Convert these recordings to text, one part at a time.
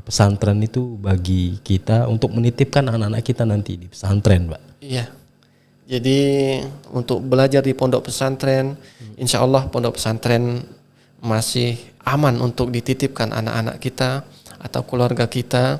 pesantren itu bagi kita untuk menitipkan anak-anak kita nanti di pesantren, Pak? Iya. Jadi untuk belajar di pondok pesantren, insya Allah pondok pesantren masih aman untuk dititipkan anak-anak kita atau keluarga kita.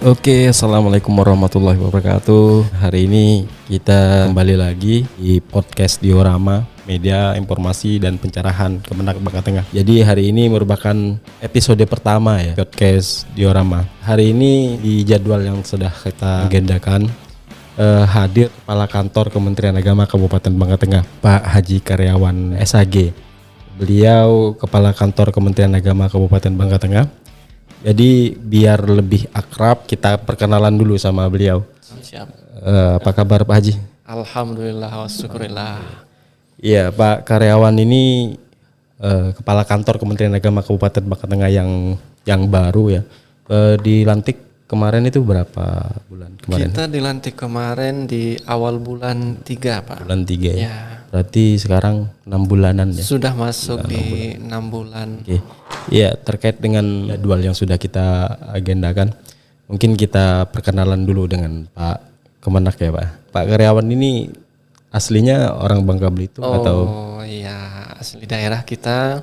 Oke, assalamualaikum warahmatullahi wabarakatuh. Hari ini kita kembali lagi di podcast Diorama, media informasi dan pencerahan Kemenak Bangka Tengah. Jadi hari ini merupakan episode pertama ya podcast Diorama. Hari ini di jadwal yang sudah kita agendakan hadir Kepala Kantor Kementerian Agama Kabupaten Bangka Tengah, Pak Haji Karyawan SAG. Beliau Kepala Kantor Kementerian Agama Kabupaten Bangka Tengah. Jadi biar lebih akrab kita perkenalan dulu sama beliau. Siap. Apa kabar Pak Haji? Alhamdulillah wa syukurillah. Iya, Pak Karyawan ini Kepala Kantor Kementerian Agama Kabupaten Bangka Tengah yang baru ya. Dilantik kemarin itu berapa bulan kemarin? Kita dilantik kemarin di awal bulan 3, Pak. Bulan 3 ya. Ya. Berarti sekarang 6 bulanan ya. Sudah masuk di 6 bulan. Oke. Iya, terkait dengan jadwal yang sudah kita agendakan, mungkin kita perkenalan dulu dengan Pak Kemenak ya, Pak. Pak Karyawan ini aslinya orang Bangka Belitung atau? Oh iya, asli daerah kita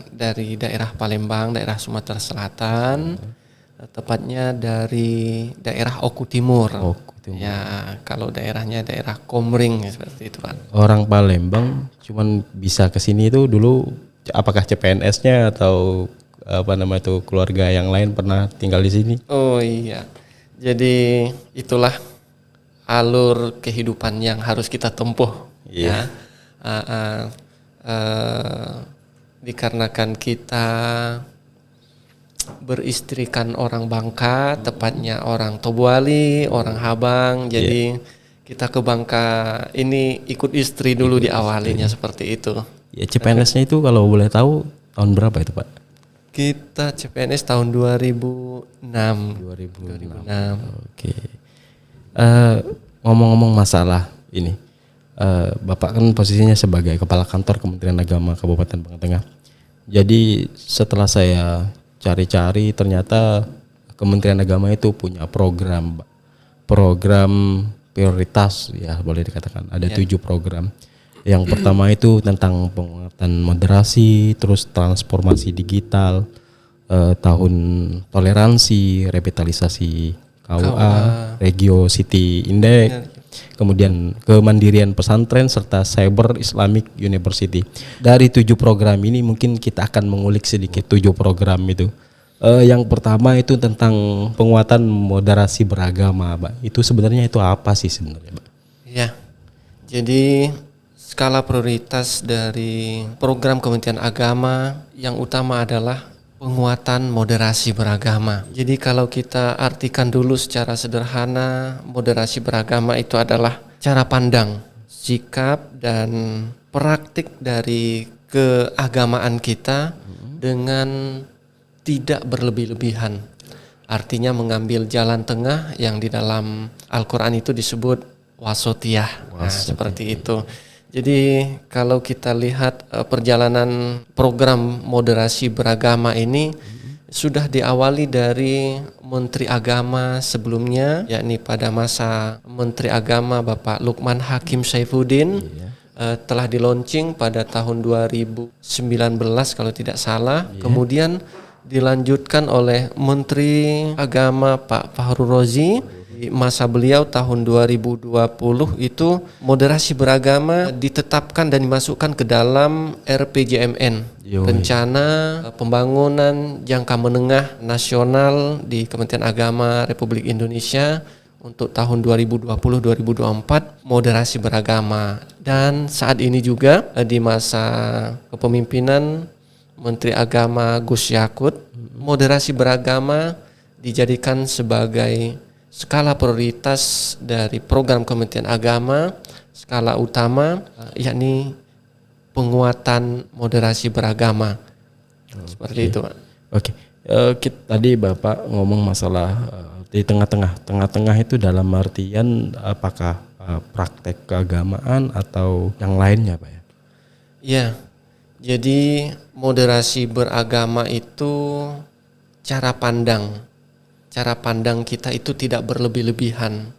dari daerah Palembang, daerah Sumatera Selatan, tepatnya dari daerah Oku Timur. Oku Timur. Ya, kalau daerahnya daerah Komering seperti itu, Pak. Orang Palembang cuman bisa ke sini itu dulu apakah CPNS-nya atau apa nama itu keluarga yang lain pernah tinggal di sini? Oh iya. Jadi itulah alur kehidupan yang harus kita tempuh. Iya. Dikarenakan kita beristrikan orang Bangka, tepatnya orang Tobuali, orang Habang. Jadi kita ke Bangka ini ikut istri dulu diawalinya seperti itu. Ya, CPNS-nya itu kalau boleh tahu tahun berapa itu, Pak? Kita CPNS tahun 2006. 2006. Oke. Ngomong-ngomong masalah ini, Bapak kan posisinya sebagai Kepala Kantor Kementerian Agama Kabupaten Bangka Tengah. Jadi setelah saya cari-cari ternyata Kementerian Agama itu punya program prioritas ya, boleh dikatakan ada 7 program. Yang pertama itu tentang penguatan moderasi, terus transformasi digital, tahun toleransi, revitalisasi KUA, Regio City Index, kemudian kemandirian pesantren serta Cyber Islamic University. Dari 7 program ini mungkin kita akan mengulik sedikit 7 program itu. Yang pertama itu tentang penguatan moderasi beragama, Pak. Itu sebenarnya itu apa sih sebenarnya, Pak? Ya. Jadi skala prioritas dari program Kementerian Agama yang utama adalah penguatan moderasi beragama. Jadi kalau kita artikan dulu secara sederhana, moderasi beragama itu adalah cara pandang, sikap dan praktik dari keagamaan kita dengan tidak berlebih-lebihan. Artinya mengambil jalan tengah yang di dalam Al-Quran itu disebut wasotiyah. Nah, seperti itu. Jadi kalau kita lihat perjalanan program moderasi beragama ini sudah diawali dari Menteri Agama sebelumnya, yakni pada masa Menteri Agama Bapak Lukman Hakim Saifuddin, telah di-launching pada tahun 2019 kalau tidak salah. Kemudian dilanjutkan oleh Menteri Agama Pak Fahrul Razi. Di masa beliau tahun 2020 itu moderasi beragama ditetapkan dan dimasukkan ke dalam RPJMN, Rencana Pembangunan Jangka Menengah Nasional di Kementerian Agama Republik Indonesia untuk tahun 2020-2024 moderasi beragama. Dan saat ini juga di masa kepemimpinan Menteri Agama Gus Yakut, moderasi beragama dijadikan sebagai skala prioritas dari program Kementerian Agama, skala utama, yakni penguatan moderasi beragama. Seperti itu, Pak. Oke. Tadi Bapak ngomong masalah di tengah-tengah itu dalam artian apakah praktek keagamaan atau yang lainnya, Pak ya? Ya, jadi moderasi beragama itu cara pandang kita itu tidak berlebih-lebihan.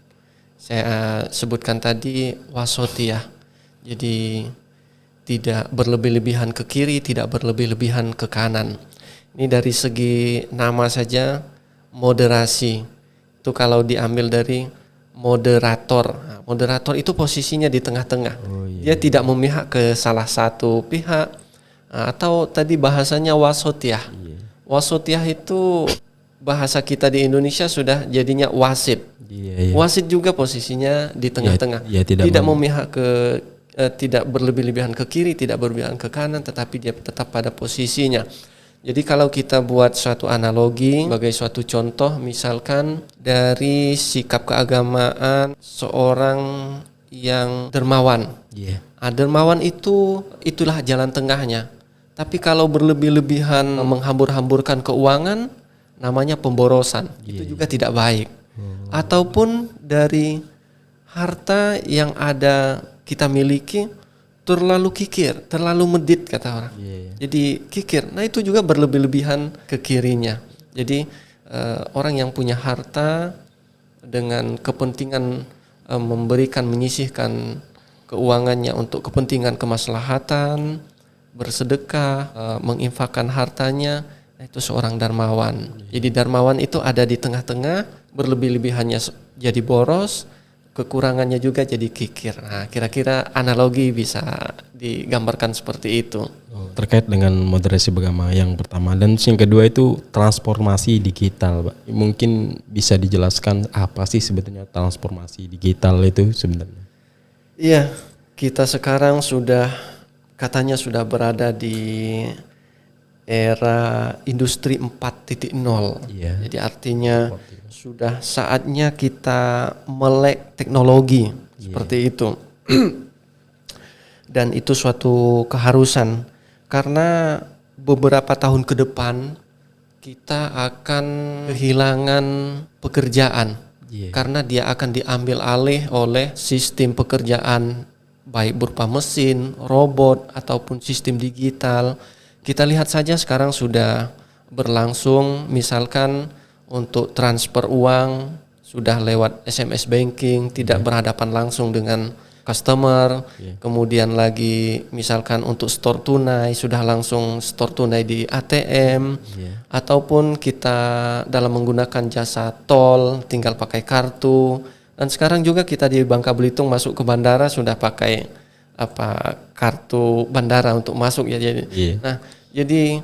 Saya sebutkan tadi wasatiyah. Jadi tidak berlebih-lebihan ke kiri, tidak berlebih-lebihan ke kanan. Ini dari segi nama saja moderasi. Itu kalau diambil dari moderator. Nah, moderator itu posisinya di tengah-tengah. Dia tidak memihak ke salah satu pihak. Atau tadi bahasanya wasatiyah. Wasatiyah itu bahasa kita di Indonesia sudah jadinya wasit. Wasit juga posisinya di tengah-tengah. Tidak memihak ke tidak berlebih-lebihan ke kiri, tidak berlebihan ke kanan, tetapi dia tetap pada posisinya. Jadi kalau kita buat suatu analogi sebagai suatu contoh, misalkan dari sikap keagamaan seorang yang dermawan. Dermawan itulah jalan tengahnya. Tapi kalau berlebih-lebihan menghambur-hamburkan keuangan, namanya pemborosan. Itu juga tidak baik. Ataupun dari harta yang ada kita miliki terlalu kikir, terlalu medit kata orang. Jadi kikir. Nah itu juga berlebih-lebihan ke kirinya. Jadi orang yang punya harta dengan kepentingan menyisihkan keuangannya untuk kepentingan kemaslahatan, bersedekah, menginfakkan hartanya, itu seorang dermawan. Jadi dermawan itu ada di tengah-tengah, berlebih-lebihannya jadi boros, kekurangannya juga jadi kikir. Nah, kira-kira analogi bisa digambarkan seperti itu. Terkait dengan moderasi beragama yang pertama, dan yang kedua itu transformasi digital, Pak. Mungkin bisa dijelaskan apa sih sebetulnya transformasi digital itu sebenarnya? Iya, kita sekarang katanya sudah berada di era industri 4.0. Jadi artinya sudah saatnya kita melek teknologi seperti itu. Dan itu suatu keharusan karena beberapa tahun ke depan kita akan kehilangan pekerjaan karena dia akan diambil alih oleh sistem pekerjaan baik berupa mesin, robot ataupun sistem digital. Kita lihat saja sekarang sudah berlangsung, misalkan untuk transfer uang sudah lewat SMS banking, tidak berhadapan langsung dengan customer. Kemudian lagi misalkan untuk store tunai sudah langsung store tunai di ATM. Ataupun kita dalam menggunakan jasa tol tinggal pakai kartu. Dan sekarang juga kita di Bangka Belitung masuk ke bandara sudah pakai kartu bandara untuk masuk ya. Nah, jadi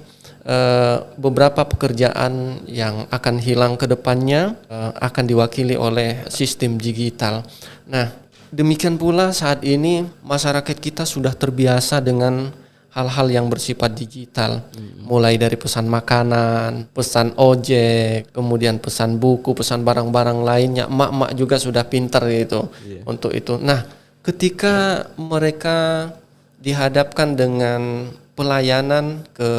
beberapa pekerjaan yang akan hilang ke depannya akan diwakili oleh sistem digital. Nah, demikian pula saat ini masyarakat kita sudah terbiasa dengan hal-hal yang bersifat digital. Mulai dari pesan makanan, pesan ojek, kemudian pesan buku, pesan barang-barang lainnya. Emak-emak juga sudah pintar gitu untuk itu. Nah, ketika mereka dihadapkan dengan pelayanan ke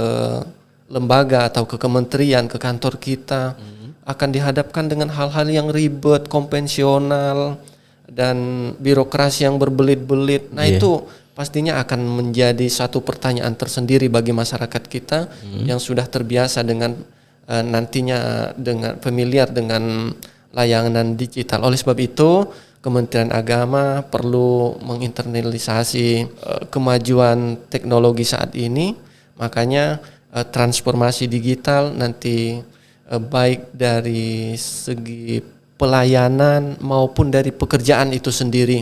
lembaga atau ke kementerian, ke kantor kita, akan dihadapkan dengan hal-hal yang ribet, konvensional, dan birokrasi yang berbelit-belit. Nah itu pastinya akan menjadi satu pertanyaan tersendiri bagi masyarakat kita yang sudah terbiasa dengan nantinya dengan familiar dengan layanan digital. Oleh sebab itu Kementerian Agama perlu menginternalisasi kemajuan teknologi saat ini. Makanya transformasi digital nanti baik dari segi pelayanan maupun dari pekerjaan itu sendiri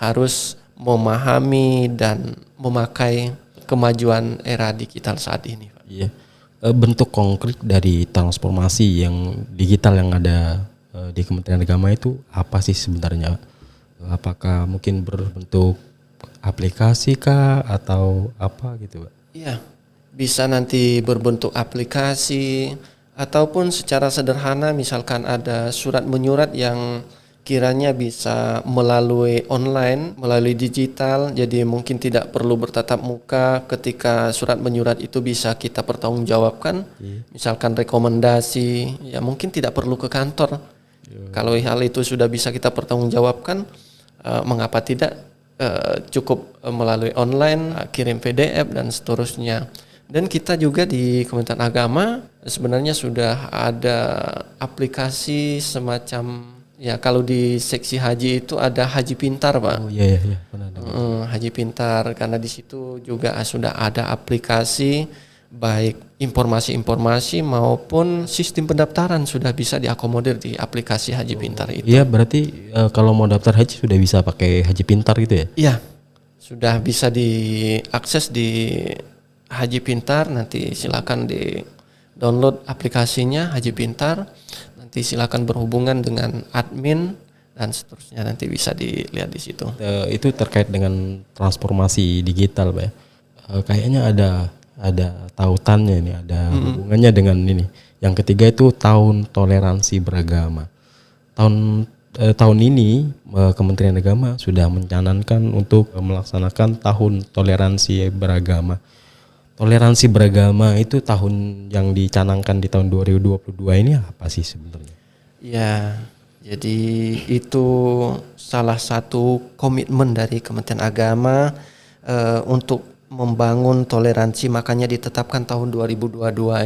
harus memahami dan memakai kemajuan era digital saat ini, Pak. Bentuk konkret dari transformasi yang digital yang ada di Kementerian Agama itu apa sih sebenarnya? Apakah mungkin berbentuk aplikasi kah atau apa gitu, Pak? Iya, bisa nanti berbentuk aplikasi ataupun secara sederhana misalkan ada surat menyurat yang kiranya bisa melalui online, melalui digital, jadi mungkin tidak perlu bertatap muka. Ketika surat menyurat itu bisa kita pertanggungjawabkan, misalkan rekomendasi, ya mungkin tidak perlu ke kantor. Kalau hal itu sudah bisa kita pertanggungjawabkan, mengapa tidak cukup melalui online, kirim PDF dan seterusnya. Dan kita juga di Kementerian Agama sebenarnya sudah ada aplikasi semacam, ya kalau di seksi haji itu ada Haji Pintar, Pak. Oh iya pernah dengar. Haji Pintar, karena di situ juga sudah ada aplikasi baik informasi-informasi maupun sistem pendaftaran sudah bisa diakomodir di aplikasi Haji Pintar itu. Iya, berarti kalau mau daftar haji sudah bisa pakai Haji Pintar gitu ya? Iya, sudah bisa diakses di Haji Pintar. Nanti silakan di download aplikasinya Haji Pintar. Nanti silakan berhubungan dengan admin dan seterusnya, nanti bisa dilihat di situ. Itu terkait dengan transformasi digital, Pak ya. Kayaknya ada tautannya ini, ada hubungannya dengan ini. Yang ketiga itu tahun toleransi beragama. Tahun ini Kementerian Agama sudah mencanangkan untuk melaksanakan tahun toleransi beragama. Toleransi beragama itu tahun yang dicanangkan di tahun 2022 ini apa sih sebenarnya? Ya, jadi itu salah satu komitmen dari Kementerian Agama untuk membangun toleransi, makanya ditetapkan tahun 2022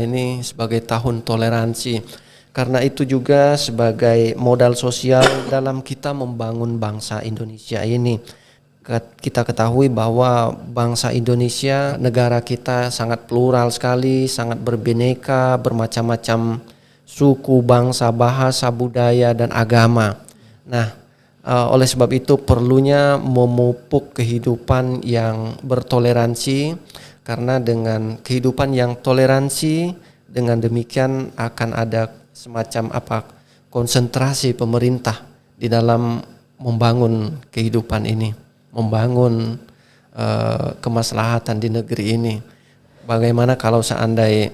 ini sebagai tahun toleransi. Karena itu juga sebagai modal sosial dalam kita membangun bangsa Indonesia ini. Kita ketahui bahwa bangsa Indonesia, negara kita sangat plural sekali, sangat berbineka, bermacam-macam suku, bangsa, bahasa, budaya, dan agama. Nah, oleh sebab itu perlunya memupuk kehidupan yang bertoleransi, karena dengan kehidupan yang toleransi, dengan demikian akan ada semacam konsentrasi pemerintah di dalam membangun kehidupan ini, membangun kemaslahatan di negeri ini. Bagaimana kalau seandainya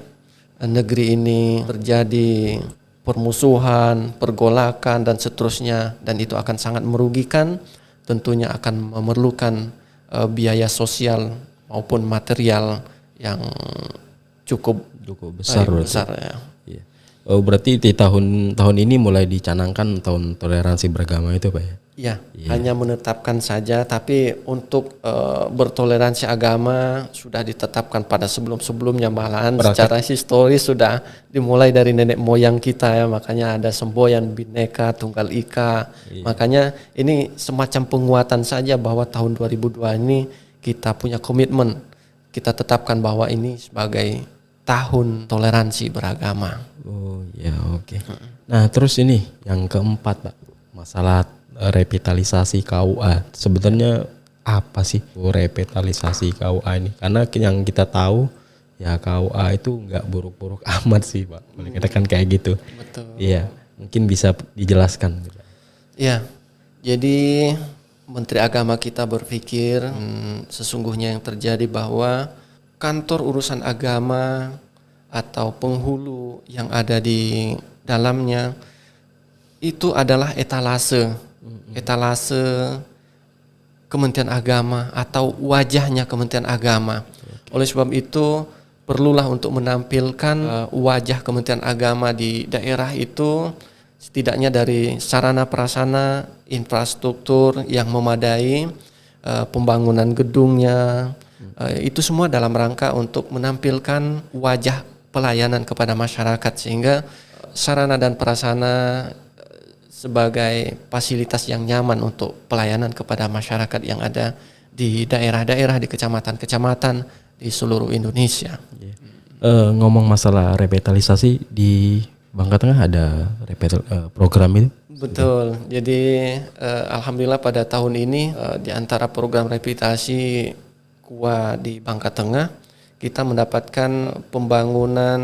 negeri ini terjadi permusuhan, pergolakan dan seterusnya, dan itu akan sangat merugikan, tentunya akan memerlukan biaya sosial maupun material yang cukup besar. Ya. Iya. Oh, berarti di tahun ini mulai dicanangkan tahun toleransi beragama itu, Pak ya? Ya, hanya menetapkan saja, tapi untuk bertoleransi agama sudah ditetapkan pada sebelum-sebelumnya, malahan secara historis sudah dimulai dari nenek moyang kita ya, makanya ada semboyan Bhinneka Tunggal Ika. Makanya ini semacam penguatan saja bahwa tahun 2002 ini kita punya komitmen, kita tetapkan bahwa ini sebagai tahun toleransi beragama. Oh ya, oke. Nah, terus ini yang keempat, Pak, masalah revitalisasi KUA. Sebenarnya apa sih revitalisasi KUA ini? Karena yang kita tahu ya KUA itu nggak buruk-buruk amat sih, Pak. Boleh katakan kayak gitu. Betul. Iya, mungkin bisa dijelaskan. Iya, jadi Menteri Agama kita berpikir sesungguhnya yang terjadi bahwa kantor urusan agama atau penghulu yang ada di dalamnya itu adalah etalase Kementerian Agama atau wajahnya Kementerian Agama. Oleh sebab itu perlulah untuk menampilkan wajah Kementerian Agama di daerah itu, setidaknya dari sarana prasarana, infrastruktur yang memadai, pembangunan gedungnya, itu semua dalam rangka untuk menampilkan wajah pelayanan kepada masyarakat, sehingga sarana dan prasarana sebagai fasilitas yang nyaman untuk pelayanan kepada masyarakat yang ada di daerah-daerah, di kecamatan-kecamatan di seluruh Indonesia. Ngomong masalah revitalisasi, di Bangka Tengah ada program itu? Betul. Jadi alhamdulillah pada tahun ini di antara program revitalisasi KUA di Bangka Tengah, kita mendapatkan pembangunan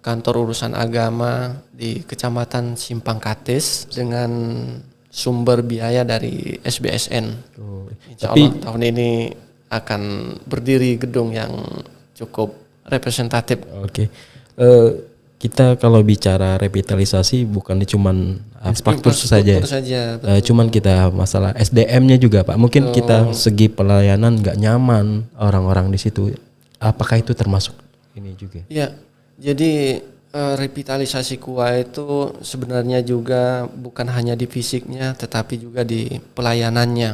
kantor urusan agama di Kecamatan Simpang Kates dengan sumber biaya dari SBSN. Insya Allah tahun ini akan berdiri gedung yang cukup representatif. Oke. Kita kalau bicara revitalisasi bukan cuman infrastruktur saja. Cuman kita masalah SDM-nya juga, Pak. Mungkin kita segi pelayanan nggak nyaman orang-orang di situ. Apakah itu termasuk ini juga? Ya. Jadi Revitalisasi KUA itu sebenarnya juga bukan hanya di fisiknya tetapi juga di pelayanannya.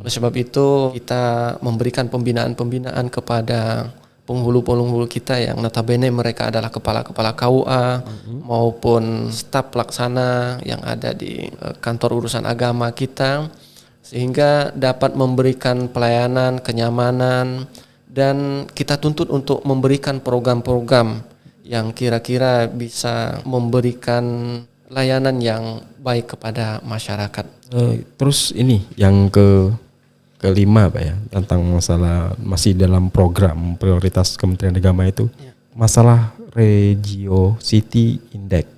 Oleh sebab itu kita memberikan pembinaan-pembinaan kepada penghulu-penghulu kita yang notabene mereka adalah kepala-kepala KUA maupun staf pelaksana yang ada di kantor urusan agama kita, sehingga dapat memberikan pelayanan, kenyamanan, dan kita tuntut untuk memberikan program-program yang kira-kira bisa memberikan layanan yang baik kepada masyarakat. Terus ini yang kelima Pak ya, tentang masalah masih dalam program prioritas Kementerian Agama itu, masalah Regio City Index.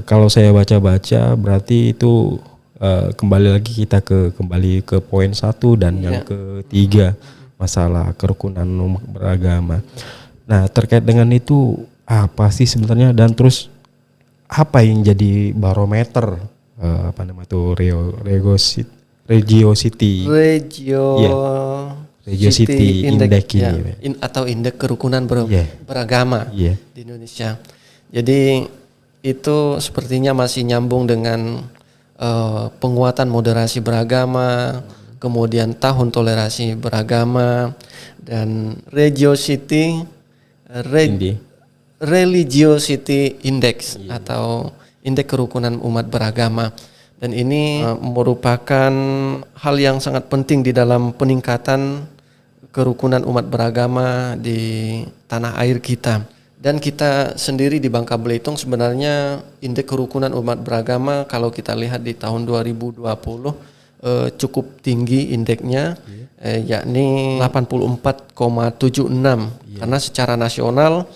Kalau saya baca-baca berarti itu kembali lagi kita kembali ke poin 1 dan yang ketiga, masalah kerukunan umat beragama. Nah, terkait dengan itu apa sih sebenarnya, dan terus apa yang jadi barometer Regio City Index ini atau indeks kerukunan beragama di Indonesia. Jadi itu sepertinya masih nyambung dengan penguatan moderasi beragama, kemudian tahun toleransi beragama, dan Religiosity Index atau indeks kerukunan umat beragama. Dan ini merupakan hal yang sangat penting di dalam peningkatan kerukunan umat beragama di tanah air kita. Dan kita sendiri di Bangka Belitung sebenarnya indeks kerukunan umat beragama kalau kita lihat di tahun 2020 cukup tinggi indeksnya, yakni 84,76. Karena secara nasional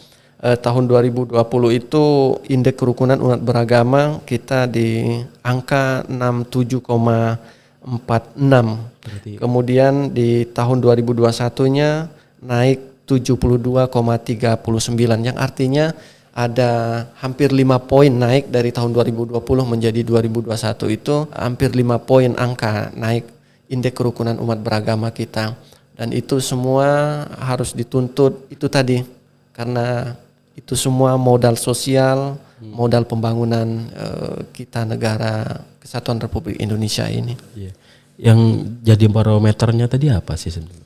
tahun 2020 itu indeks kerukunan umat beragama kita di angka 67,46. Kemudian di tahun 2021-nya naik 72,39, yang artinya ada hampir 5 poin naik dari tahun 2020 menjadi 2021, itu hampir 5 poin angka naik indeks kerukunan umat beragama kita. Dan itu semua harus dituntut itu tadi, karena itu semua modal sosial, modal pembangunan kita negara Kesatuan Republik Indonesia ini. Yang jadi barometernya tadi apa sih sebenarnya?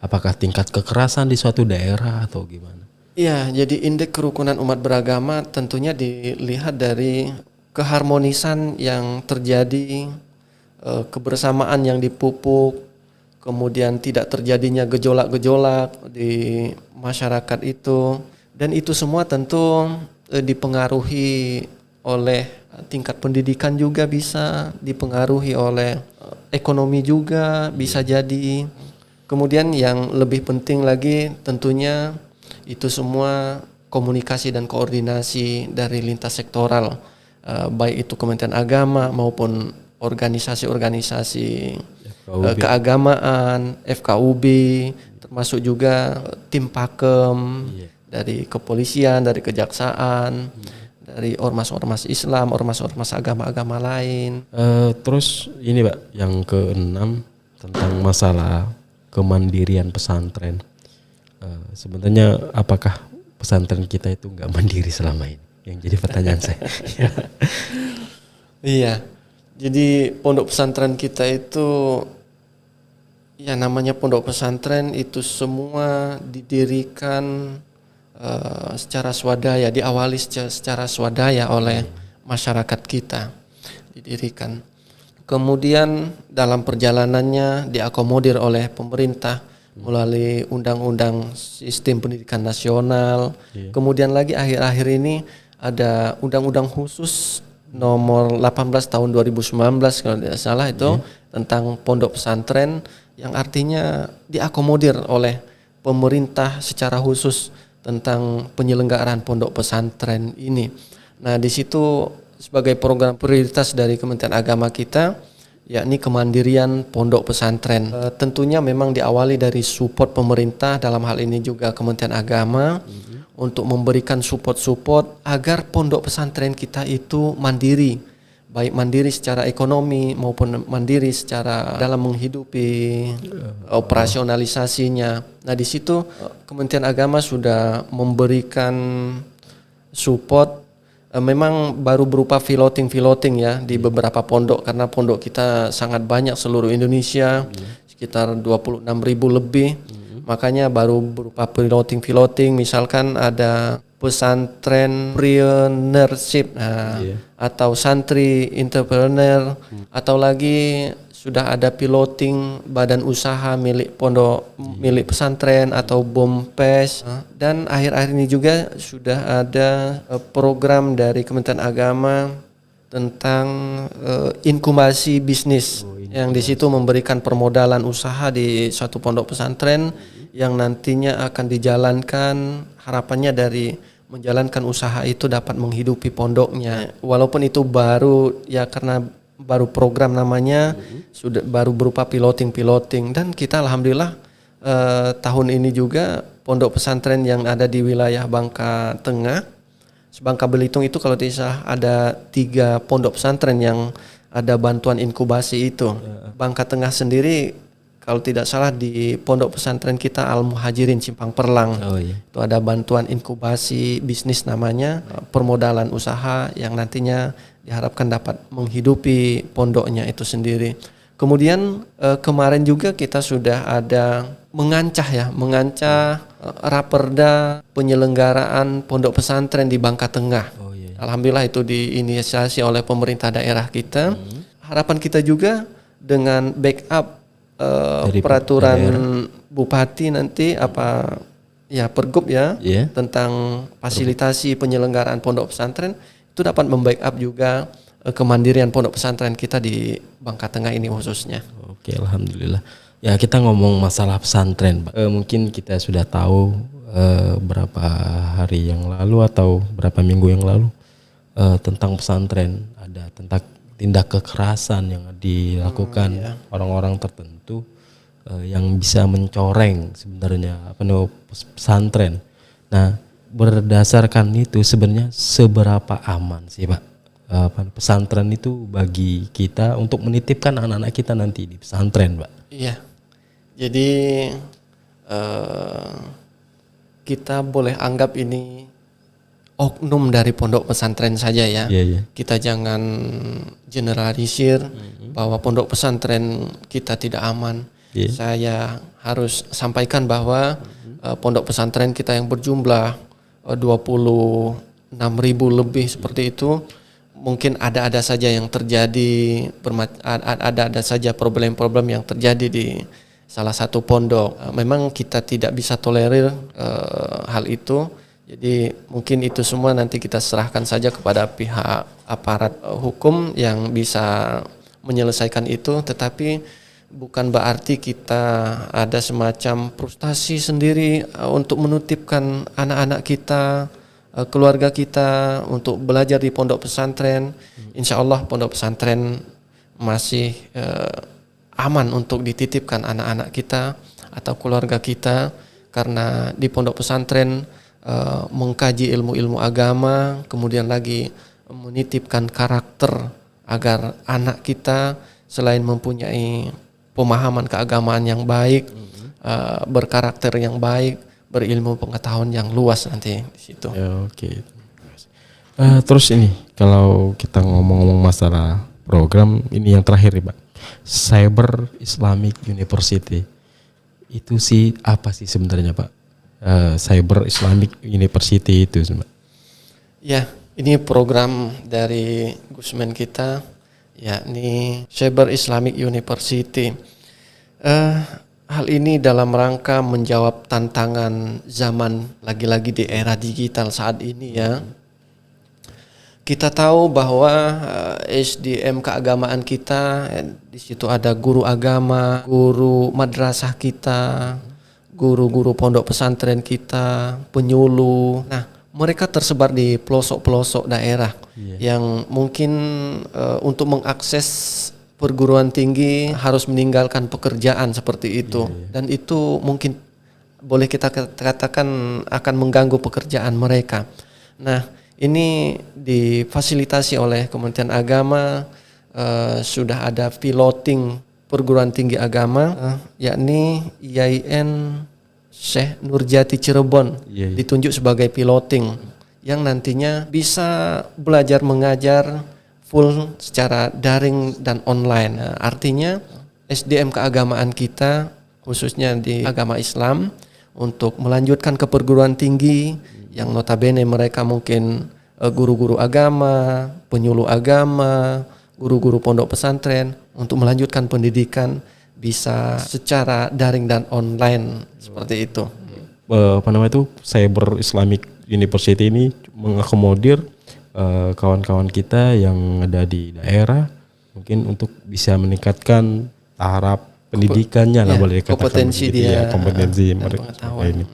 Apakah tingkat kekerasan di suatu daerah atau gimana? Iya, jadi indeks kerukunan umat beragama tentunya dilihat dari keharmonisan yang terjadi, kebersamaan yang dipupuk, kemudian tidak terjadinya gejolak-gejolak di masyarakat itu, dan itu semua tentu dipengaruhi oleh tingkat pendidikan, juga bisa dipengaruhi oleh ekonomi juga bisa jadi. Kemudian yang lebih penting lagi tentunya itu semua komunikasi dan koordinasi dari lintas sektoral, baik itu Kementerian Agama maupun organisasi-organisasi keagamaan, FKUB, termasuk juga tim Pakem dari kepolisian, dari kejaksaan, dari ormas-ormas Islam, ormas-ormas agama-agama lain. Terus ini Pak, yang keenam tentang masalah kemandirian pesantren. Sebenarnya apakah pesantren kita itu nggak mandiri selama ini? Yang jadi pertanyaan saya. Iya, jadi pondok pesantren kita itu, ya namanya pondok pesantren itu semua didirikan secara swadaya, diawali secara swadaya oleh masyarakat kita, didirikan. Kemudian dalam perjalanannya diakomodir oleh pemerintah melalui Undang-Undang Sistem Pendidikan Nasional. Kemudian lagi akhir-akhir ini ada Undang-Undang Khusus nomor 18 tahun 2019 kalau tidak salah itu tentang pondok pesantren, yang artinya diakomodir oleh pemerintah secara khusus tentang penyelenggaraan pondok pesantren ini. Nah, di situ sebagai program prioritas dari Kementerian Agama kita, yakni kemandirian pondok pesantren. Tentunya memang diawali dari support pemerintah, dalam hal ini juga Kementerian Agama, untuk memberikan support agar pondok pesantren kita itu mandiri, baik mandiri secara ekonomi maupun mandiri secara dalam menghidupi operasionalisasinya. Nah, di situ Kementerian Agama sudah memberikan support. Memang baru berupa piloting ya di beberapa pondok, karena pondok kita sangat banyak seluruh Indonesia, sekitar 26.000 lebih. Makanya baru berupa piloting, misalkan ada pesantren entrepreneurship, atau santri entrepreneur, atau lagi sudah ada piloting badan usaha milik pondok, milik pesantren atau BOMPES. Dan akhir-akhir ini juga sudah ada program dari Kementerian Agama tentang inkubasi bisnis, yang di situ memberikan permodalan usaha di suatu pondok pesantren yang nantinya akan dijalankan, harapannya dari menjalankan usaha itu dapat menghidupi pondoknya. Walaupun itu baru ya, karena baru program namanya, sudah baru berupa piloting, dan kita alhamdulillah tahun ini juga pondok pesantren yang ada di wilayah Bangka Tengah, Bangka Belitung itu kalau tidak salah ada 3 pondok pesantren yang ada bantuan inkubasi itu. Bangka Tengah sendiri kalau tidak salah di pondok pesantren kita Al Muhajirin Simpang Perlang, itu ada bantuan inkubasi bisnis namanya, permodalan usaha yang nantinya diharapkan dapat menghidupi pondoknya itu sendiri. Kemudian kemarin juga kita sudah ada mengancah raperda penyelenggaraan pondok pesantren di Bangka Tengah. Alhamdulillah itu diinisiasi oleh pemerintah daerah kita. Harapan kita juga dengan backup peraturan bupati nanti pergub tentang fasilitasi penyelenggaraan pondok pesantren, itu dapat membackup juga kemandirian pondok pesantren kita di Bangka Tengah ini khususnya. Oke, alhamdulillah. Ya, kita ngomong masalah pesantren, Pak. Mungkin kita sudah tahu berapa hari yang lalu atau berapa minggu yang lalu tentang pesantren, ada tentang tindak kekerasan yang dilakukan orang-orang tertentu yang bisa mencoreng sebenarnya pesantren. Nah, berdasarkan itu sebenarnya seberapa aman sih Pak pesantren itu bagi kita untuk menitipkan anak-anak kita nanti di pesantren, Pak? Iya. Jadi kita boleh anggap ini oknum dari pondok pesantren saja ya. Kita jangan generalisir bahwa pondok pesantren kita tidak aman. Saya harus sampaikan bahwa pondok pesantren kita yang berjumlah 26.000 lebih seperti itu, mungkin ada saja yang terjadi, ada saja problem-problem yang terjadi di salah satu pondok. Memang kita tidak bisa tolerir hal itu. Jadi mungkin itu semua nanti kita serahkan saja kepada pihak aparat hukum yang bisa menyelesaikan itu, tetapi bukan berarti kita ada semacam frustasi sendiri untuk menitipkan anak-anak kita, keluarga kita untuk belajar di pondok pesantren. Insya Allah pondok pesantren masih aman untuk dititipkan anak-anak kita atau keluarga kita, karena di pondok pesantren mengkaji ilmu-ilmu agama, kemudian lagi menitipkan karakter agar anak kita selain mempunyai pemahaman keagamaan yang baik, berkarakter yang baik, berilmu pengetahuan yang luas nanti di situ. Oke. Terus ini kalau kita ngomong-ngomong masalah program ini yang terakhir nih Pak, Cyber Islamic University itu sih apa sih sebenarnya Pak? Cyber Islamic University itu Pak? Ya, ini program dari Gusmen kita, yakni Cyber Islamic University. Hal ini dalam rangka menjawab tantangan zaman, lagi-lagi di era digital saat ini ya. Kita tahu bahwa SDM keagamaan kita, di situ ada guru agama, guru madrasah kita, guru-guru pondok pesantren kita, penyuluh. Nah, mereka tersebar di pelosok-pelosok daerah yang mungkin untuk mengakses perguruan tinggi harus meninggalkan pekerjaan seperti itu. Dan itu mungkin boleh kita katakan akan mengganggu pekerjaan mereka. Nah, ini difasilitasi oleh Kementerian Agama, sudah ada piloting perguruan tinggi agama, yakni IAIN Syekh Nurjati Cirebon, ditunjuk sebagai piloting yang nantinya bisa belajar mengajar full secara daring dan online. Nah, artinya SDM keagamaan kita khususnya di agama Islam untuk melanjutkan ke perguruan tinggi yang notabene mereka mungkin guru-guru agama, penyuluh agama, guru-guru pondok pesantren untuk melanjutkan pendidikan bisa secara daring dan online seperti itu. Cyber Islamic University ini mengakomodir kawan-kawan kita yang ada di daerah mungkin untuk bisa meningkatkan taraf pendidikannya lah boleh dikatakan kompetensi dia, kompetensi mereka ini.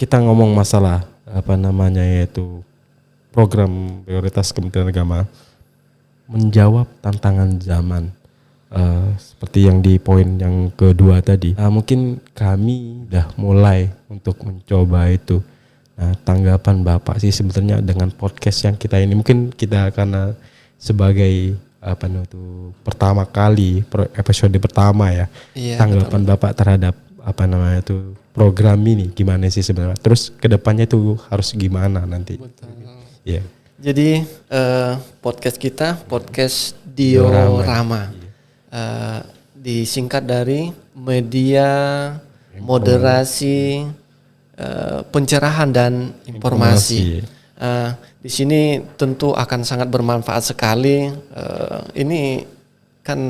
Kita ngomong masalah yaitu program prioritas Kementerian Agama menjawab tantangan zaman. Seperti yang di poin yang kedua tadi, mungkin kami udah mulai untuk mencoba itu. Nah, tanggapan Bapak sih sebenarnya dengan podcast yang kita ini, mungkin kita karena sebagai pertama kali episode pertama ya, tanggapan betul. Bapak terhadap program ini gimana sih sebenarnya? Terus kedepannya itu harus gimana nanti? Yeah. Jadi podcast kita podcast Diorama. Disingkat dari media moderasi pencerahan dan informasi. Di sini tentu akan sangat bermanfaat sekali. Ini kan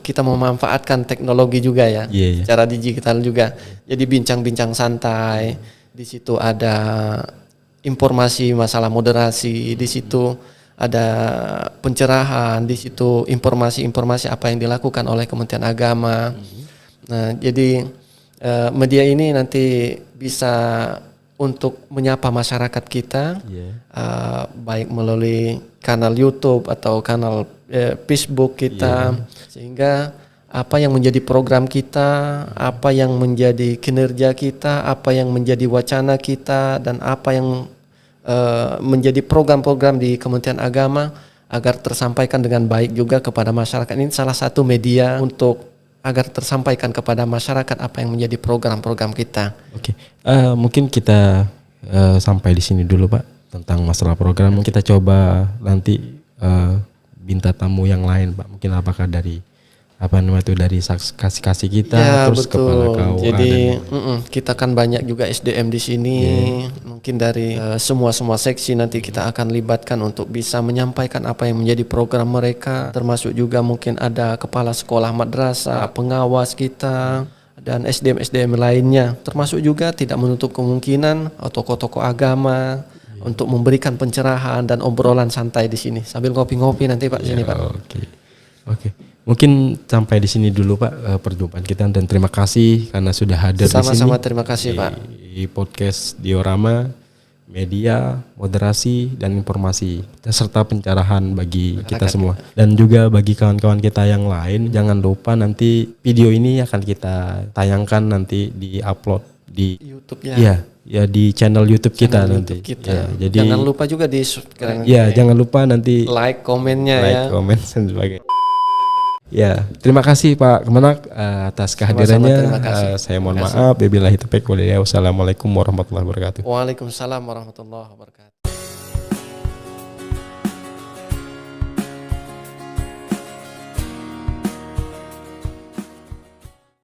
kita memanfaatkan teknologi juga ya, secara digital juga. Jadi bincang-bincang santai. Di situ ada informasi masalah moderasi, di situ ada pencerahan, di situ informasi-informasi apa yang dilakukan oleh Kementerian Agama. Nah, jadi media ini nanti bisa untuk menyapa masyarakat kita, baik melalui kanal YouTube atau kanal Facebook kita, sehingga apa yang menjadi program kita, apa yang menjadi kinerja kita, apa yang menjadi wacana kita, dan apa yang menjadi program-program di Kementerian Agama agar tersampaikan dengan baik juga kepada masyarakat. Ini salah satu media untuk agar tersampaikan kepada masyarakat apa yang menjadi program-program kita. Oke, mungkin kita sampai di sini dulu Pak tentang masalah program. Kita coba nanti minta tamu yang lain Pak. Mungkin apakah dari dari kasih kita terus betul. Kepala KUA. Jadi kita kan banyak juga SDM di sini. Mungkin dari semua seksi nanti kita akan libatkan untuk bisa menyampaikan apa yang menjadi program mereka, termasuk juga mungkin ada kepala sekolah madrasah, pengawas kita, dan SDM lainnya, termasuk juga tidak menutup kemungkinan tokoh-tokoh agama untuk memberikan pencerahan dan obrolan santai di sini sambil ngopi-ngopi nanti Pak sini Pak. Oke. Mungkin sampai di sini dulu Pak perjumpaan kita, dan terima kasih karena sudah hadir di sini. Sama-sama, terima kasih Pak. Di podcast Diorama, media, moderasi dan informasi serta pencerahan bagi kita semua. Dan juga bagi kawan-kawan kita yang lain, jangan lupa nanti video ini akan kita tayangkan nanti di upload di YouTube ya. Ya di channel YouTube kita nanti. Ya, jadi jangan lupa juga di subscribe. Jangan lupa nanti like komennya komen dan sebagainya. Ya, terima kasih Pak Kemenak atas kehadirannya. Saya mohon maaf. Wabillahi taufiq wal hidayah. Wassalamualaikum warahmatullahi wabarakatuh. Waalaikumsalam warahmatullahi wabarakatuh.